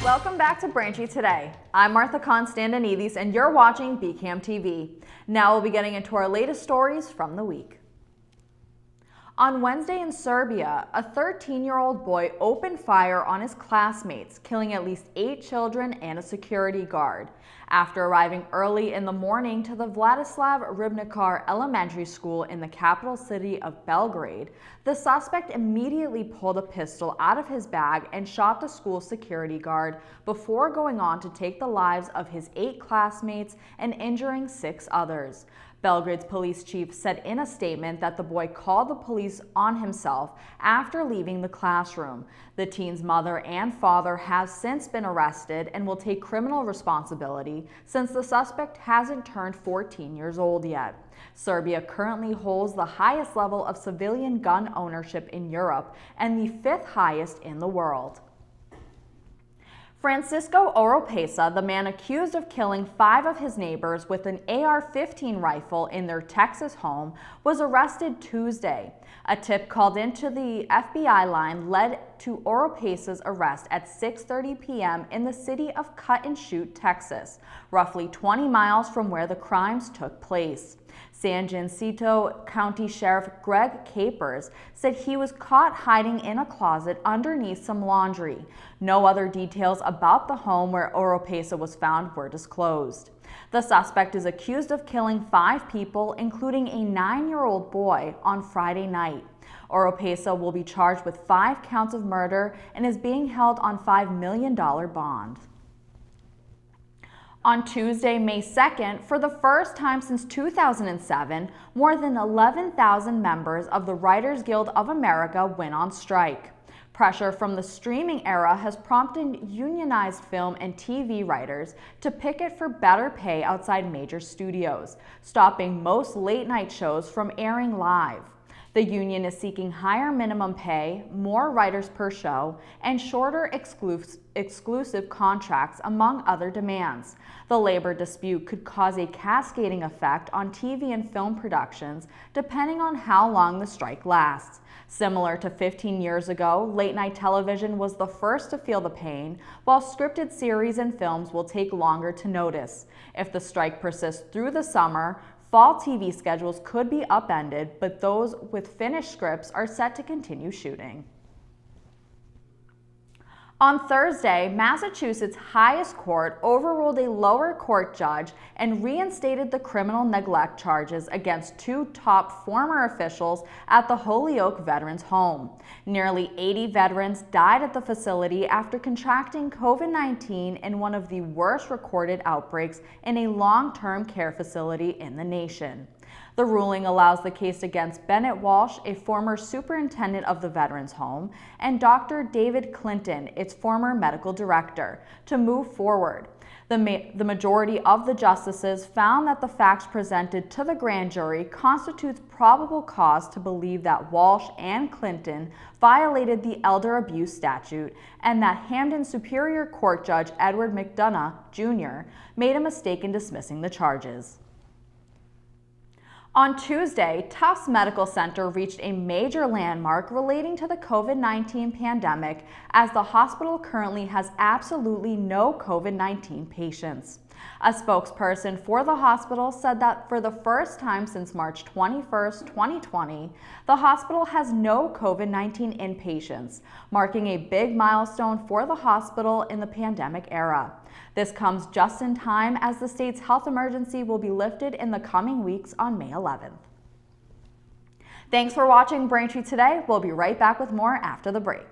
Welcome back to Braintree Today. I'm Martha Konstandinidis and you're watching BCAM TV. Now we'll be getting into our latest stories from the week. On Wednesday in Serbia, a 13-year-old boy opened fire on his classmates, killing at least 8 children and a security guard. After arriving early in the morning to the Vladislav Ribnikar Elementary School in the capital city of Belgrade, the suspect immediately pulled a pistol out of his bag and shot the school security guard before going on to take the lives of his 8 classmates and injuring 6 others. Belgrade's police chief said in a statement that the boy called the police on himself after leaving the classroom. The teen's mother and father have since been arrested and will take criminal responsibility since the suspect hasn't turned 14 years old yet. Serbia currently holds the highest level of civilian gun ownership in Europe and the 5th highest in the world. Francisco Oropesa, the man accused of killing 5 of his neighbors with an AR-15 rifle in their Texas home, was arrested Tuesday. A tip called into the FBI line led to Oropesa's arrest at 6:30 p.m. in the city of Cut and Shoot, Texas, roughly 20 miles from where the crimes took place. San Jacinto County Sheriff Greg Capers said he was caught hiding in a closet underneath some laundry. No other details about the home where Oropesa was found were disclosed. The suspect is accused of killing 5 people, including a 9-year-old boy, on Friday night. Oropesa will be charged with 5 counts of murder and is being held on $5 million bond. On Tuesday, May 2nd, for the first time since 2007, more than 11,000 members of the Writers Guild of America went on strike. Pressure from the streaming era has prompted unionized film and TV writers to picket for better pay outside major studios, stopping most late-night shows from airing live. The union is seeking higher minimum pay, more writers per show, and shorter exclusive contracts, among other demands. The labor dispute could cause a cascading effect on TV and film productions, depending on how long the strike lasts. Similar to 15 years ago, late-night television was the first to feel the pain, while scripted series and films will take longer to notice. If the strike persists through the summer, fall TV schedules could be upended, but those with finished scripts are set to continue shooting. On Thursday, Massachusetts' highest court overruled a lower court judge and reinstated the criminal neglect charges against 2 top former officials at the Holyoke Veterans Home. Nearly 80 veterans died at the facility after contracting COVID-19 in one of the worst recorded outbreaks in a long-term care facility in the nation. The ruling allows the case against Bennett Walsh, a former superintendent of the Veterans Home, and Dr. David Clinton, its former medical director, to move forward. The majority of the justices found that the facts presented to the grand jury constitutes probable cause to believe that Walsh and Clinton violated the elder abuse statute and that Hamden Superior Court Judge Edward McDonough, Jr. made a mistake in dismissing the charges. On Tuesday, Tufts Medical Center reached a major landmark relating to the COVID-19 pandemic, as the hospital currently has absolutely no COVID-19 patients. A spokesperson for the hospital said that for the first time since March 21, 2020, the hospital has no COVID-19 inpatients, marking a big milestone for the hospital in the pandemic era. This comes just in time as the state's health emergency will be lifted in the coming weeks on May 11th. Thanks for watching Braintree Today. We'll be right back with more after the break.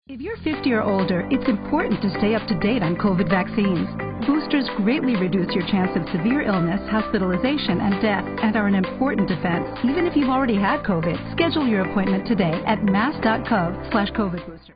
If you're 50 or older, it's important to stay up to date on COVID vaccines. Boosters greatly reduce your chance of severe illness, hospitalization, and death, and are an important defense, even if you've already had COVID. Schedule your appointment today at mass.gov/COVID-booster.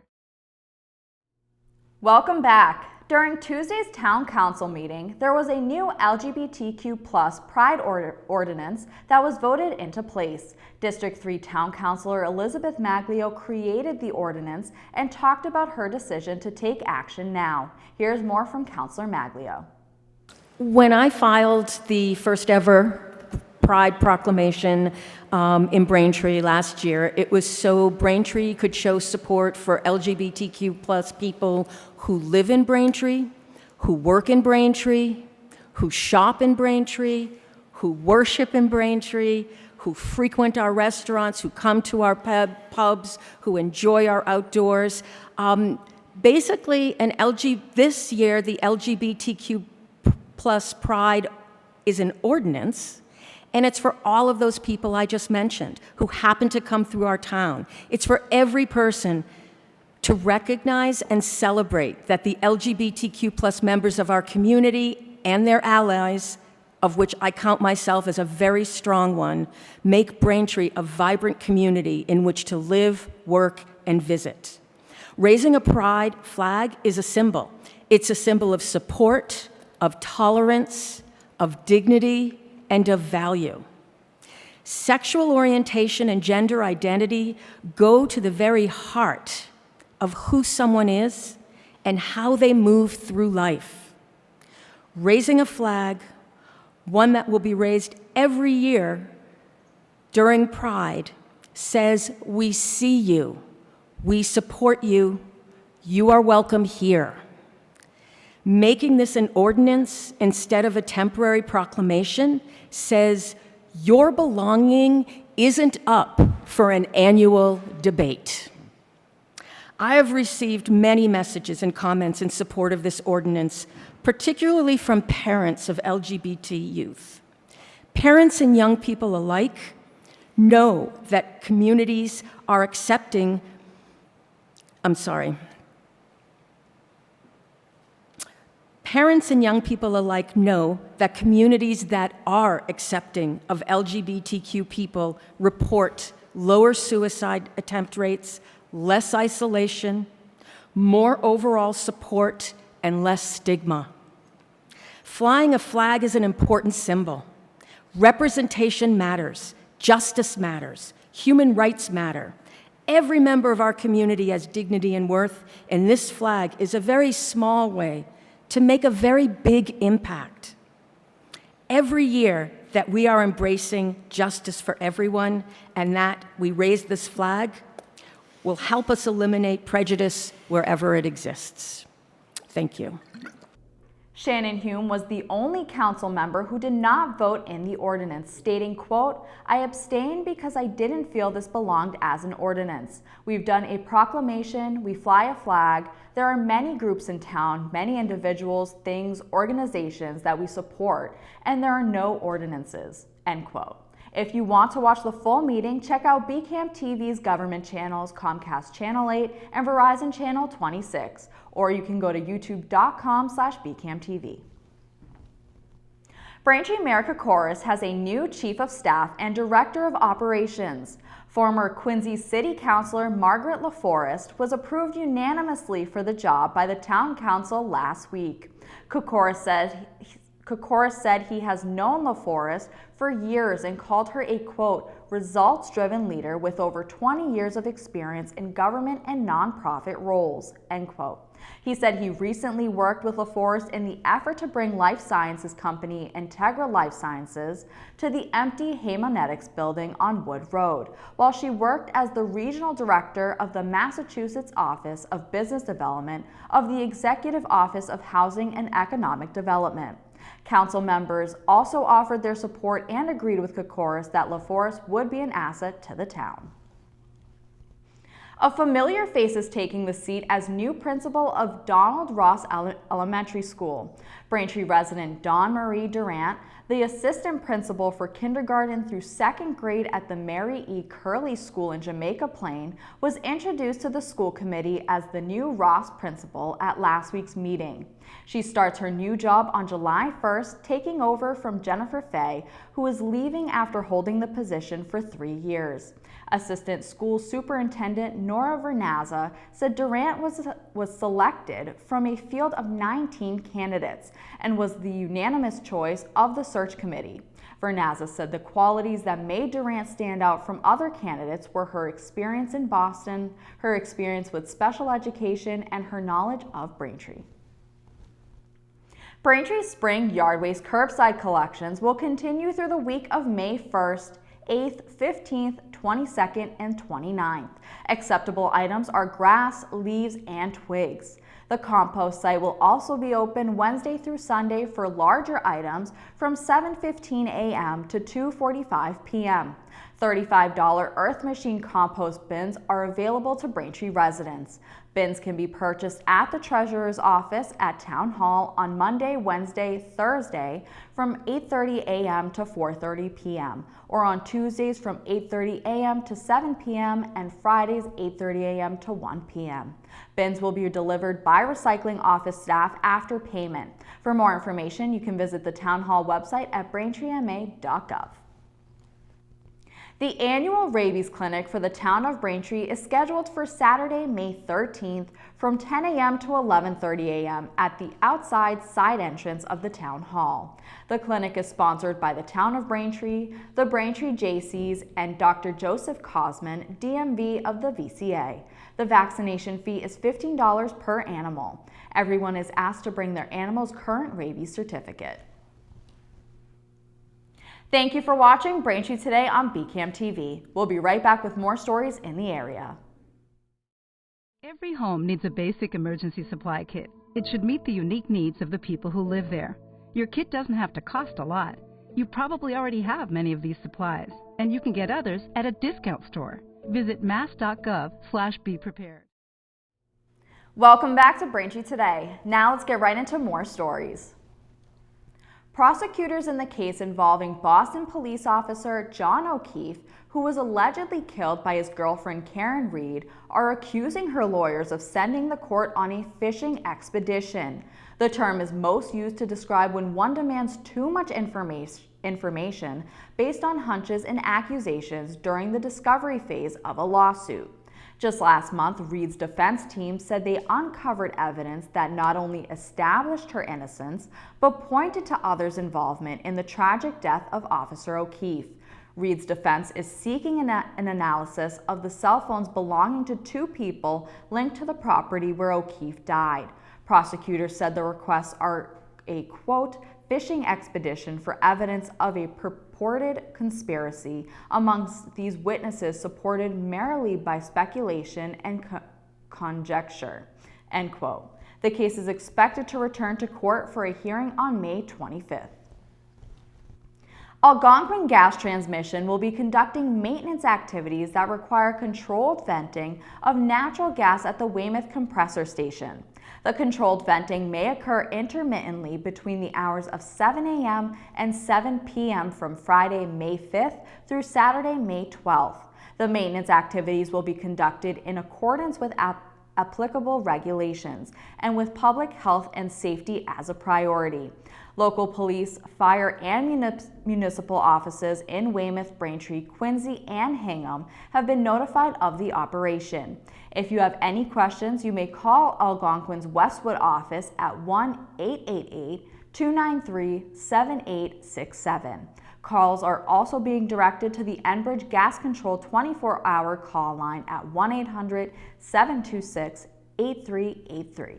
Welcome back. During Tuesday's Town Council meeting, there was a new LGBTQ+ Pride ordinance that was voted into place. District 3 Town Councilor Elizabeth Maglio created the ordinance and talked about her decision to take action now. Here's more from Councilor Maglio. When I filed the first ever Pride proclamation in Braintree last year. It was so Braintree could show support for LGBTQ plus people who live in Braintree, who work in Braintree, who shop in Braintree, who worship in Braintree, who frequent our restaurants, who come to our pubs, who enjoy our outdoors. Basically, this year, the LGBTQ plus Pride is an ordinance, and it's for all of those people I just mentioned who happen to come through our town. It's for every person to recognize and celebrate that the LGBTQ plus members of our community and their allies, of which I count myself as a very strong one, make Braintree a vibrant community in which to live, work, and visit. Raising a pride flag is a symbol. It's a symbol of support, of tolerance, of dignity, and of value. Sexual orientation and gender identity go to the very heart of who someone is and how they move through life. Raising a flag, one that will be raised every year during Pride, says, "We see you, we support you, you are welcome here." Making this an ordinance instead of a temporary proclamation says, your belonging isn't up for an annual debate. I have received many messages and comments in support of this ordinance, particularly from parents of LGBT youth. Parents and young people alike know that communities are accepting, Parents and young people alike know that communities that are accepting of LGBTQ people report lower suicide attempt rates, less isolation, more overall support, and less stigma. Flying a flag is an important symbol. Representation matters, justice matters, human rights matter. Every member of our community has dignity and worth, and this flag is a very small way to make a very big impact. Every year that we are embracing justice for everyone and that we raise this flag will help us eliminate prejudice wherever it exists. Thank you. Shannon Hume was the only council member who did not vote in the ordinance, stating, quote, "I abstained because I didn't feel this belonged as an ordinance. We've done a proclamation, we fly a flag. There are many groups in town, many individuals, things, organizations that we support, and there are no ordinances," end quote. If you want to watch the full meeting, check out BCAM TV's government channels, Comcast Channel 8 and Verizon Channel 26, or you can go to youtube.com/BCAMTV. Braintree America Chorus has a new Chief of Staff and Director of Operations. Former Quincy City Councilor Margaret LaForest was approved unanimously for the job by the Town Council last week. Kokoris said he has known LaForest for years and called her a, quote, "results-driven leader with over 20 years of experience in government and nonprofit roles," end quote. He said he recently worked with LaForest in the effort to bring life sciences company Integra Life Sciences to the empty Haemonetics building on Wood Road, while she worked as the regional director of the Massachusetts Office of Business Development of the Executive Office of Housing and Economic Development. Council members also offered their support and agreed with Kokoris that LaForest would be an asset to the town. A familiar face is taking the seat as new principal of Donald Ross Elementary School. Braintree resident Dawn Marie Durant, the assistant principal for kindergarten through second grade at the Mary E. Curley School in Jamaica Plain, was introduced to the school committee as the new Ross principal at last week's meeting. She starts her new job on July 1st, taking over from Jennifer Fay, who is leaving after holding the position for 3 years. Assistant School Superintendent Nora Vernazza said Durant was selected from a field of 19 candidates and was the unanimous choice of the search committee. Vernazza said the qualities that made Durant stand out from other candidates were her experience in Boston, her experience with special education, and her knowledge of Braintree. Braintree's spring yard waste curbside collections will continue through the week of May 1st, 8th, 15th, 22nd, and 29th. Acceptable items are grass, leaves, and twigs. The compost site will also be open Wednesday through Sunday for larger items from 7:15 a.m. to 2:45 p.m. $35 Earth Machine compost bins are available to Braintree residents. Bins can be purchased at the Treasurer's office at Town Hall on Monday, Wednesday, Thursday from 8:30 a.m. to 4:30 p.m. or on Tuesdays from 8:30 a.m. to 7 p.m. and Fridays 8:30 a.m. to 1 p.m. Bins will be delivered by recycling office staff after payment. For more information, you can visit the Town Hall website at braintreema.gov. The annual rabies clinic for the town of Braintree is scheduled for Saturday, May 13th from 10 a.m. to 11:30 a.m. at the outside side entrance of the town hall. The clinic is sponsored by the town of Braintree, the Braintree Jaycees, and Dr. Joseph Cosman, DMV of the VCA. The vaccination fee is $15 per animal. Everyone is asked to bring their animal's current rabies certificate. Thank you for watching Braintree Today on BCAM TV. We'll be right back with more stories in the area. Every home needs a basic emergency supply kit. It should meet the unique needs of the people who live there. Your kit doesn't have to cost a lot. You probably already have many of these supplies, and you can get others at a discount store. Visit mass.gov/beprepared. Welcome back to Braintree Today. Now let's get right into more stories. Prosecutors in the case involving Boston police officer John O'Keefe, who was allegedly killed by his girlfriend Karen Reed, are accusing her lawyers of sending the court on a fishing expedition. The term is most used to describe when one demands too much information based on hunches and accusations during the discovery phase of a lawsuit. Just last month, Reed's defense team said they uncovered evidence that not only established her innocence, but pointed to others' involvement in the tragic death of Officer O'Keefe. Reed's defense is seeking an analysis of the cell phones belonging to two people linked to the property where O'Keefe died. Prosecutors said the requests are a, quote, fishing expedition for evidence of a purported conspiracy amongst these witnesses supported merely by speculation and conjecture, end quote. The case is expected to return to court for a hearing on May 25th. Algonquin Gas Transmission will be conducting maintenance activities that require controlled venting of natural gas at the Weymouth compressor station. The controlled venting may occur intermittently between the hours of 7 a.m. and 7 p.m. from Friday, May 5th through Saturday, May 12th. The maintenance activities will be conducted in accordance with applicable regulations and with public health and safety as a priority. Local police, fire, and municipal offices in Weymouth, Braintree, Quincy, and Hingham have been notified of the operation. If you have any questions, you may call Algonquin's Westwood office at 1-888-293-7867. Calls are also being directed to the Enbridge Gas Control 24-hour call line at 1-800-726-8383.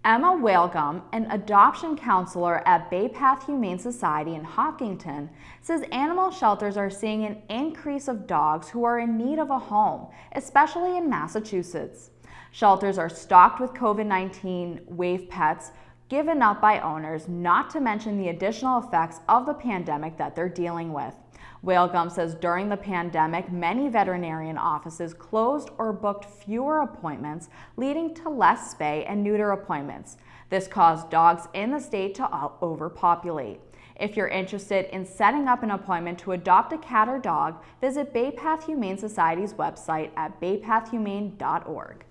Emma Whalegum, an adoption counselor at Bay Path Humane Society in Hopkinton, says animal shelters are seeing an increase of dogs who are in need of a home, especially in Massachusetts. Shelters are stocked with COVID-19 wave pets given up by owners, not to mention the additional effects of the pandemic that they're dealing with. Whalegum says during the pandemic, many veterinarian offices closed or booked fewer appointments, leading to less spay and neuter appointments. This caused dogs in the state to overpopulate. If you're interested in setting up an appointment to adopt a cat or dog, visit Bay Path Humane Society's website at baypathhumane.org.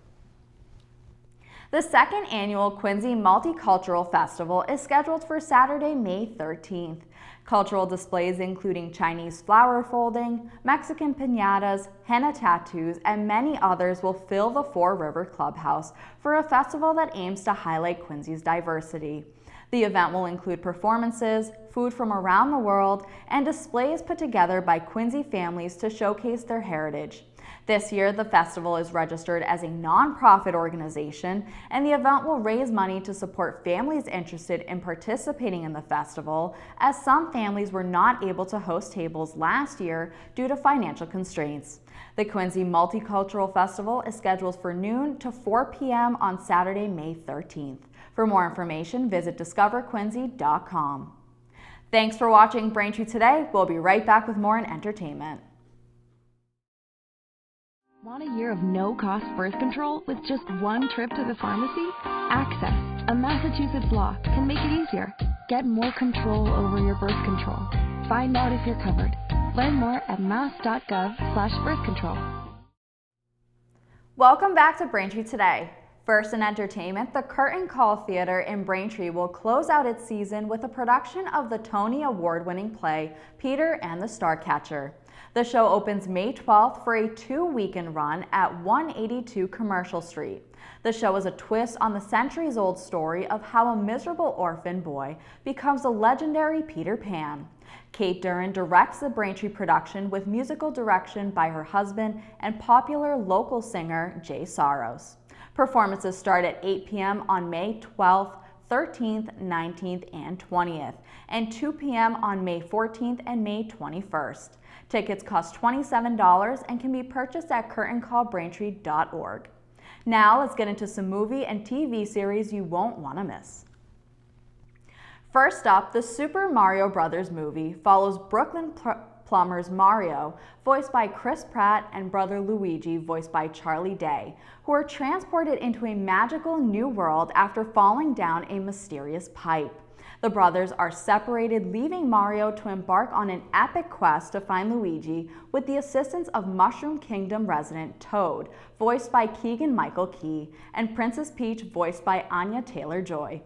The second annual Quincy Multicultural Festival is scheduled for Saturday, May 13th. Cultural displays including Chinese flower folding, Mexican piñatas, henna tattoos, and many others will fill the Four River Clubhouse for a festival that aims to highlight Quincy's diversity. The event will include performances, food from around the world, and displays put together by Quincy families to showcase their heritage. This year, the festival is registered as a nonprofit organization, and the event will raise money to support families interested in participating in the festival, as some families were not able to host tables last year due to financial constraints. The Quincy Multicultural Festival is scheduled for noon to 4 p.m. on Saturday, May 13th. For more information, visit discoverquincy.com. Thanks for watching Braintree Today. We'll be right back with more in entertainment. Want a year of no-cost birth control with just one trip to the pharmacy? Access, a Massachusetts law, can make it easier. Get more control over your birth control. Find out if you're covered. Learn more at mass.gov/birthcontrol. Welcome back to Braintree Today. First in entertainment, the Curtain Call Theater in Braintree will close out its season with a production of the Tony Award-winning play, Peter and the Starcatcher. The show opens May 12th for a 2-weekend run at 182 Commercial Street. The show is a twist on the centuries-old story of how a miserable orphan boy becomes a legendary Peter Pan. Kate Duran directs the Braintree production with musical direction by her husband and popular local singer Jay Saros. Performances start at 8 p.m. on May 12th, 13th, 19th, and 20th, and 2 p.m. on May 14th and May 21st. Tickets cost $27 and can be purchased at curtaincallbraintree.org. Now let's get into some movie and TV series you won't want to miss. First up, the Super Mario Bros. Movie follows Brooklyn Plumber's Mario, voiced by Chris Pratt, and brother Luigi, voiced by Charlie Day, who are transported into a magical new world after falling down a mysterious pipe. The brothers are separated, leaving Mario to embark on an epic quest to find Luigi with the assistance of Mushroom Kingdom resident Toad, voiced by Keegan-Michael Key, and Princess Peach, voiced by Anya Taylor-Joy.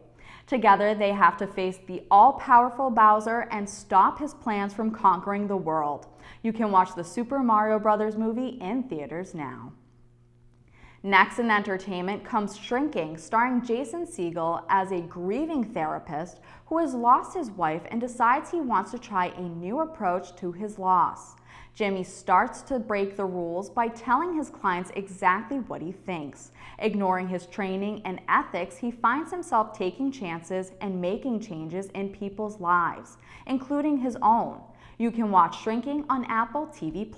Together, they have to face the all-powerful Bowser and stop his plans from conquering the world. You can watch the Super Mario Bros. Movie in theaters now. Next in entertainment comes Shrinking, starring Jason Segel as a grieving therapist who has lost his wife and decides he wants to try a new approach to his loss. Jimmy starts to break the rules by telling his clients exactly what he thinks. Ignoring his training and ethics, he finds himself taking chances and making changes in people's lives, including his own. You can watch Shrinking on Apple TV+.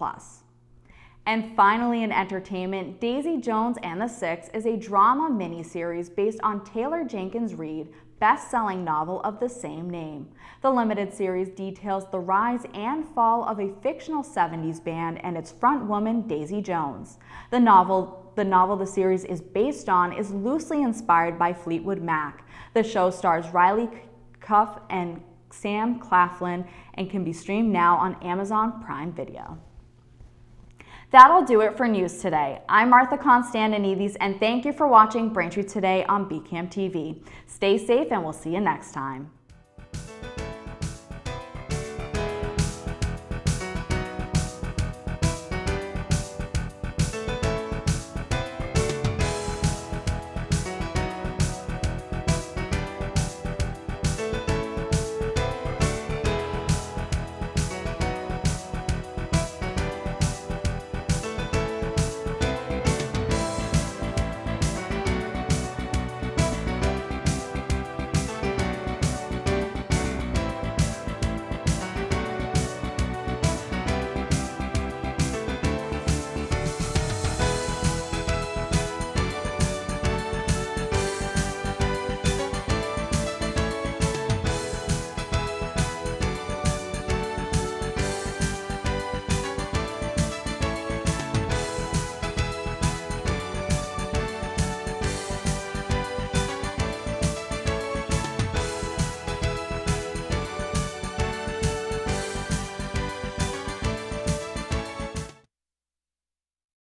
And finally in entertainment, Daisy Jones and the Six is a drama miniseries based on Taylor Jenkins Reid's best-selling novel of the same name. The limited series details the rise and fall of a fictional 70s band and its frontwoman, Daisy Jones. The novel the series is based on is loosely inspired by Fleetwood Mac. The show stars Riley Cuff and Sam Claflin and can be streamed now on Amazon Prime Video. That'll do it for news today. I'm Martha Konstandinidis, and thank you for watching Braintree Today on BCAM TV. Stay safe, and we'll see you next time.